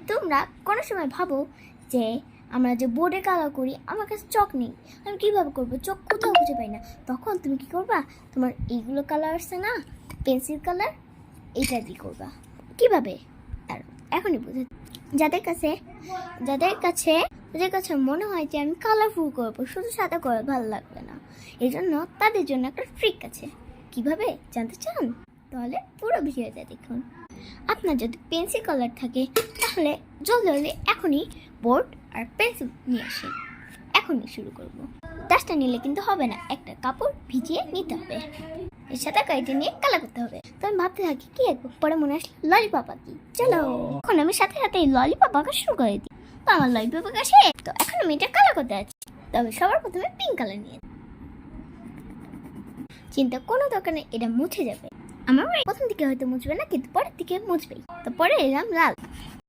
তোমরা কোনো সময় ভাবো যে আমরা যে বোর্ডে কালার করি, আমার কাছে চক নেই, আমি কীভাবে করবো, চক কোথাও খুঁজে পাই না। তখন তুমি কী করবা, তোমার এইগুলো কালার আছে না, পেন্সিল কালার, এইটা দিয়ে করবা। কীভাবে আর এখনই বুঝে, যাদের কাছে মনে হয় যে আমি কালারফুল করবো, শুধু সাদা করে ভালো লাগবে না, এই জন্য তাদের জন্য একটা ট্রিক আছে। কিভাবে জানতে চান? তাহলে পুরো ভিডিওটা দেখুন। আপনার যদি পেন্সিল কালার থাকে তাহলে জলদি এখনই বোর্ড আর পেন্সিল নিয়ে আসেন, এখনই শুরু করব। ডাস্টার নিলে কিন্তু হবে না, একটা কাপড় ভিজিয়ে নিতে হবে, এর সাথে কাইটে নিয়ে কালার করতে হবে। তো আমি ভাবতে থাকি কি আঁকবো, পরে মনে আসলো ললিপপ আঁকি। চলো, এখন আমি সাথে এই ললিপপ আঁকা শুরু করে দিই। তো আমার ললিপপ আঁকা শেষ, তো এখন আমি এটা কালার করতে যাচ্ছি। তবে সবার প্রথমে পিঙ্ক কালার নিয়ে, চিন্তা কোনো দরকার নেই, এটা মুছে যাবে। আমার প্রথম দিকে হয়তো মুছবে না, কিন্তু পরের দিকে মুছবেই। তো পরে এলাম লাল।